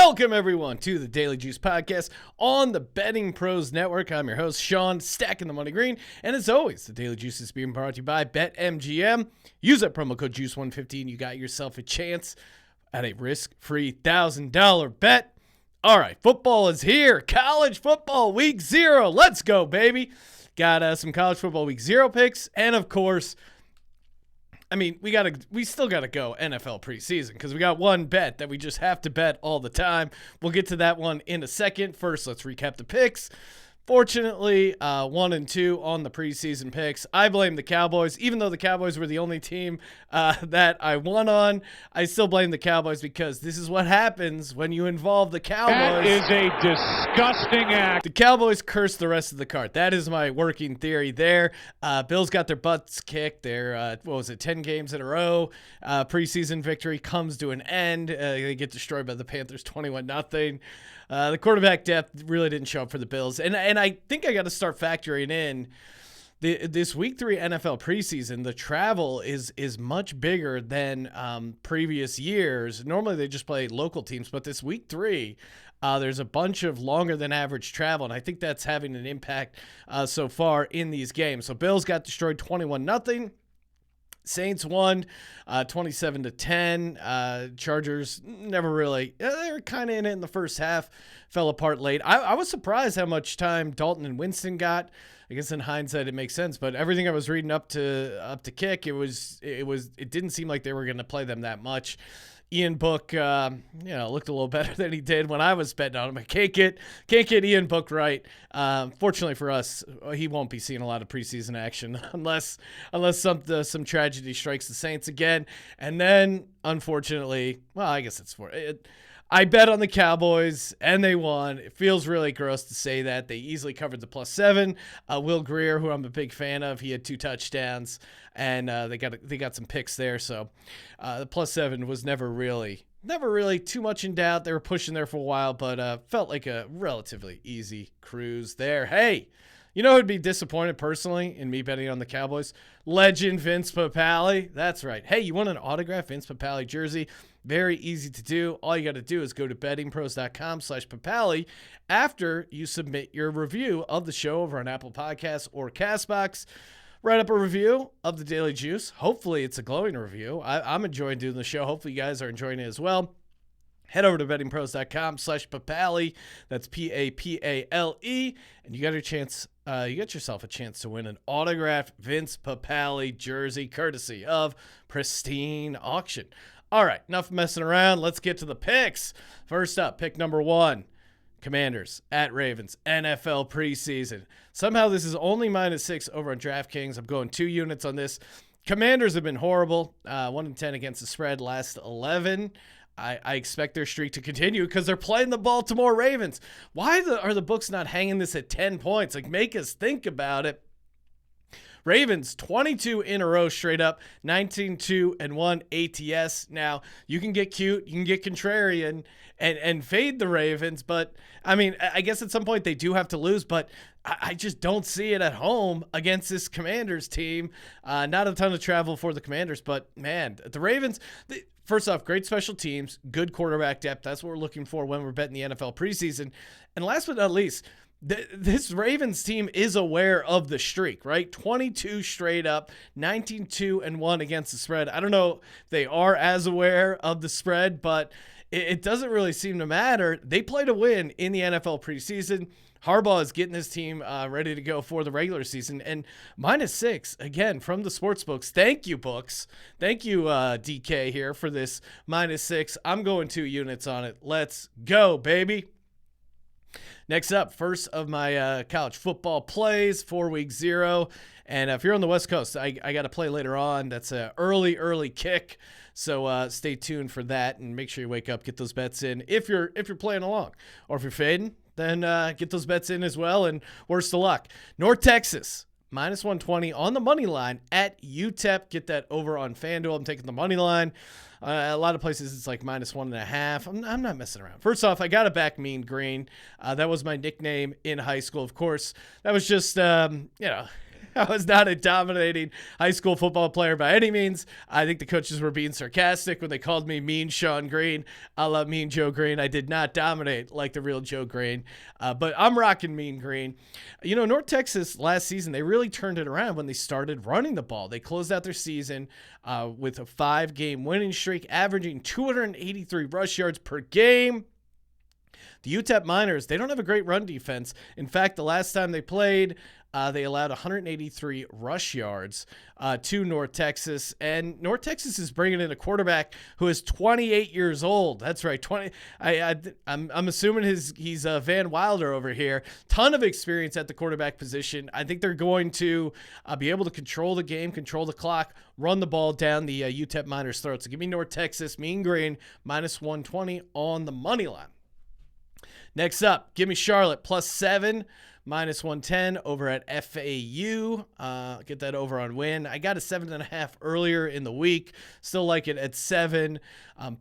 Welcome, everyone, to the Daily Juice Podcast on the Betting Pros Network. I'm your host, Sean, stacking the money green. And as always, the Daily Juice is being brought to you by BetMGM. Use that promo code JUICE115. You got yourself a chance at a risk-free $1,000 bet. All right, football is here. College football week 0. Let's go, baby. Got some college football week 0 picks. And, of course, we still gotta go NFL preseason because we got one bet that we just have to bet all the time. We'll get to that one in a second. First, let's recap the picks. Fortunately, 1 and 2 on the preseason picks. I blame the Cowboys. Even though the Cowboys were the only team that I won on, I still blame the Cowboys because this is what happens when you involve the Cowboys. That is a disgusting act. The Cowboys curse the rest of the card. That is my working theory there. Bills got their butts kicked. Their 10 games in a row. Preseason victory comes to an end. They get destroyed by the Panthers 21-0. The quarterback depth really didn't show up for the Bills. And I think I got to start factoring in this week 3 NFL preseason. The travel is much bigger than previous years. Normally they just play local teams, but this week 3, there's a bunch of longer than average travel, and I think that's having an impact so far in these games. So Bills got destroyed 21-0. Saints won 27-10. Chargers never really, they were kind of in it in the first half, fell apart late. I was surprised how much time Dalton and Winston got. I guess in hindsight it makes sense, but everything I was reading up to kick, it didn't seem like they were going to play them that much. Ian Book, looked a little better than he did when I was betting on him. I can't get Ian Book right. Fortunately for us, he won't be seeing a lot of preseason action unless some tragedy strikes the Saints again. And then, unfortunately, well, I guess it's for it. I bet on the Cowboys, and they won. It feels really gross to say that. They easily covered the +7. Will Greer, who I'm a big fan of, he had 2 touchdowns, and they got some picks there. So the +7 was never really too much in doubt. They were pushing there for a while, but felt like a relatively easy cruise there. Hey, you know who'd be disappointed personally in me betting on the Cowboys? Legend Vince Papale. That's right. Hey, you want an autographed Vince Papale jersey? Very easy to do. All you got to do is go to bettingpros.com/Papale after you submit your review of the show over on Apple Podcasts or CastBox. Write up a review of the Daily Juice. Hopefully it's a glowing review. I'm enjoying doing the show. Hopefully you guys are enjoying it as well. Head over to bettingpros.com/Papale. That's Papale, and you got your chance. You got yourself a chance to win an autographed Vince Papale jersey, courtesy of Pristine Auction. All right, enough messing around. Let's get to the picks. First up, pick number 1. Commanders at Ravens, NFL preseason. Somehow this is only -6 over on DraftKings. I'm going 2 units on this. Commanders have been horrible. 1-10 against the spread last 11. I expect their streak to continue because they're playing the Baltimore Ravens. Why are the books not hanging this at 10 points? Like, make us think about it. Ravens, 22 in a row straight up, 19-2-1 ATS. Now, you can get cute, you can get contrarian and fade the Ravens, but, I guess at some point they do have to lose, but I just don't see it at home against this Commanders team. Not a ton of travel for the Commanders, but, man, the Ravens, first off, great special teams, good quarterback depth. That's what we're looking for when we're betting the NFL preseason. And last but not least, this Ravens team is aware of the streak, right? 22 straight up, 19-2-1 against the spread. I don't know if they are as aware of the spread, but it doesn't really seem to matter. They play to win in the NFL preseason. Harbaugh is getting his team ready to go for the regular season. And -6, again, from the sports books. Thank you, books. Thank you, DK, here for this -6. I'm going 2 units on it. Let's go, baby. Next up, first of my college football plays for week 0. And if you're on the West Coast, I got to play later on. That's an early kick. So stay tuned for that and make sure you wake up, get those bets in if you're playing along. Or if you're fading, then get those bets in as well. And worst of luck. North Texas, -120 on the money line at UTEP. Get that over on FanDuel. I'm taking the money line. A lot of places it's like -1.5. I'm not messing around. First off, I got to back Mean Green. That was my nickname in high school. Of course, that was just, I was not a dominating high school football player by any means. I think the coaches were being sarcastic when they called me Mean Sean Green. I love Mean Joe Green. I did not dominate like the real Joe Green, but I'm rocking Mean Green. You know, North Texas last season, they really turned it around when they started running the ball. They closed out their season with a 5-game winning streak, averaging 283 rush yards per game. The UTEP Miners, they don't have a great run defense. In fact, the last time they played, they allowed 183 rush yards to North Texas. And North Texas is bringing in a quarterback who is 28 years old. That's right, 20. I'm assuming he's Van Wilder over here. Ton of experience at the quarterback position. I think they're going to be able to control the game, control the clock, run the ball down the UTEP Miners' throats. So give me North Texas, Mean Green, minus 120 on the money line. Next up, give me Charlotte +7, minus 110 over at FAU. Get that over on win. I got a 7.5 earlier in the week. Still like it at 7.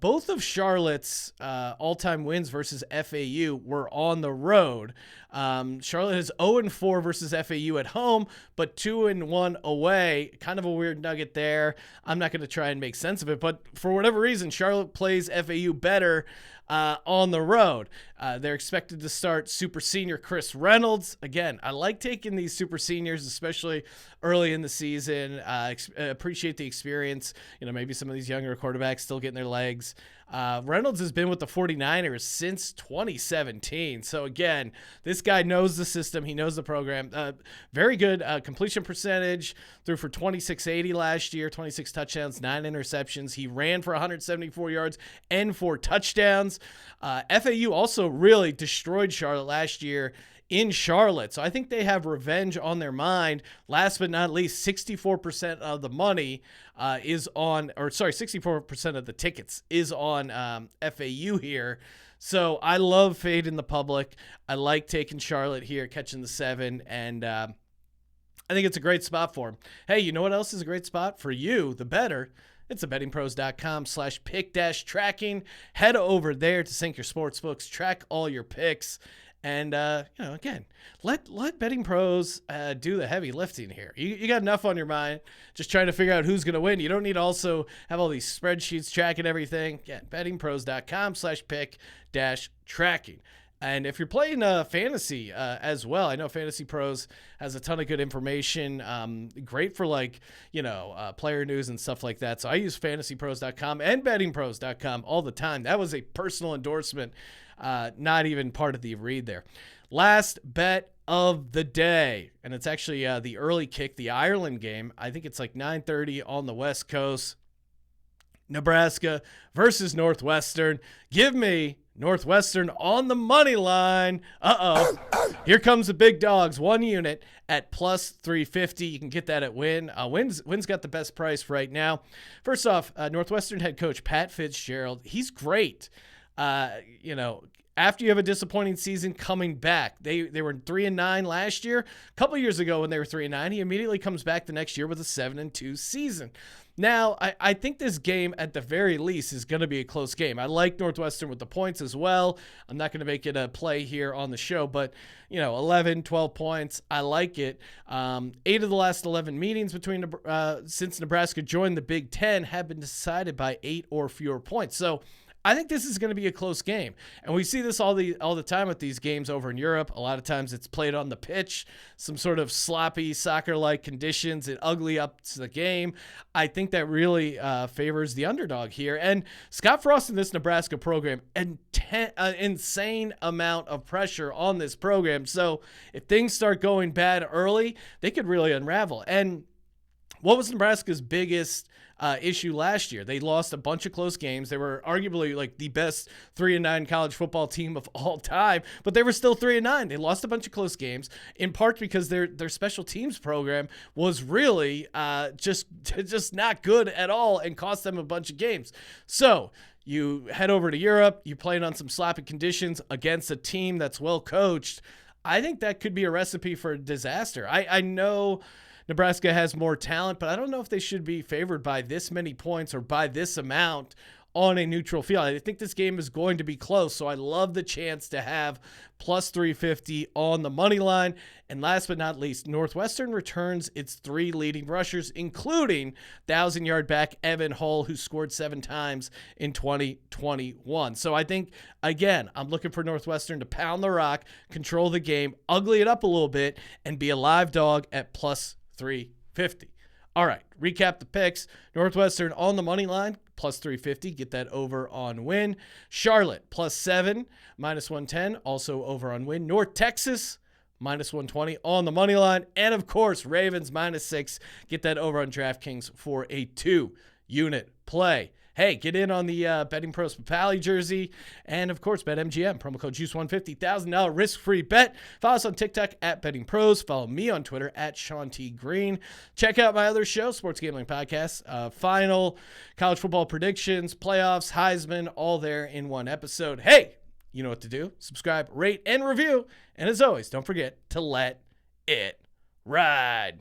Both of Charlotte's all-time wins versus FAU were on the road. Charlotte is 0-4 versus FAU at home, but 2-1 away. Kind of a weird nugget there. I'm not going to try and make sense of it, but for whatever reason, Charlotte plays FAU better on the road. They're expected to start super senior Chris Reynolds. Again, I like taking these super seniors, especially early in the season. Appreciate the experience. You know, maybe some of these younger quarterbacks still getting their legs. Reynolds has been with the 49ers since 2017. So again, this guy knows the system. He knows the program. Very good completion percentage. Threw for 2680 last year, 26 touchdowns, 9 interceptions. He ran for 174 yards and 4 touchdowns. FAU also really destroyed Charlotte last year in Charlotte. So I think they have revenge on their mind. Last but not least, 64% of the money is on, 64% of the tickets is on FAU here. So I love fading the public. I like taking Charlotte here, catching the 7, and I think it's a great spot for them. Hey, you know what else is a great spot for you, the bettor? It's bettingpros.com/pick-tracking. Head over there to sync your sports books, track all your picks. And, again, let Betting Pros do the heavy lifting here. You got enough on your mind just trying to figure out who's going to win. You don't need to also have all these spreadsheets tracking everything. Again, bettingpros.com/pick-tracking. And if you're playing fantasy as well, I know Fantasy Pros has a ton of good information. Great for player news and stuff like that. So I use fantasypros.com and bettingpros.com all the time. That was a personal endorsement. Not even part of the read there. Last bet of the day, and it's actually the early kick, the Ireland game. I think it's like 9:30 on the West Coast. Nebraska versus Northwestern. Give me Northwestern on the money line. Here comes the big dogs. 1 unit at +350. You can get that at Win. Win's got the best price right now. First off, Northwestern head coach Pat Fitzgerald. He's great. After you have a disappointing season coming back, they were 3-9 last year. A couple years ago when they were 3-9, he immediately comes back the next year with a 7-2 season. Now, I think this game at the very least is going to be a close game. I like Northwestern with the points as well. I'm not going to make it a play here on the show, but 11, 12 points. I like it. 8 of the last 11 meetings since Nebraska joined the Big Ten have been decided by 8 or fewer points. So I think this is going to be a close game. And we see this all the time with these games over in Europe. A lot of times it's played on the pitch, some sort of sloppy soccer-like conditions. It ugly up to the game. I think that really favors the underdog here. And Scott Frost and this Nebraska program, an insane amount of pressure on this program. So if things start going bad early, they could really unravel. And what was Nebraska's biggest issue last year? They lost a bunch of close games. They were arguably like the best 3-9 college football team of all time, but they were still 3-9. They lost a bunch of close games, in part because their special teams program was really just not good at all and cost them a bunch of games. So you head over to Europe, you played on some sloppy conditions against a team that's well coached. I think that could be a recipe for disaster. I know Nebraska has more talent, but I don't know if they should be favored by this many points or by this amount on a neutral field. I think this game is going to be close, so I love the chance to have plus 350 on the money line. And last but not least, Northwestern returns its 3 leading rushers, including 1,000-yard back Evan Hull, who scored 7 times in 2021. So I think, again, I'm looking for Northwestern to pound the rock, control the game, ugly it up a little bit, and be a live dog at plus 350. All right, recap the picks. Northwestern on the money line, plus 350. Get that over on win. Charlotte, plus 7, minus 110. Also over on win. North Texas, minus 120 on the money line. And, of course, Ravens, minus 6. Get that over on DraftKings for a 2-unit play. Hey, get in on the Betting Pros Papali jersey. And, of course, BetMGM. Promo code JUICE150. $1,000 risk-free bet. Follow us on TikTok at Betting Pros. Follow me on Twitter at Sean T. Green. Check out my other show, Sports Gambling Podcast. Final, college football predictions, playoffs, Heisman, all there in one episode. Hey, you know what to do. Subscribe, rate, and review. And as always, don't forget to let it ride.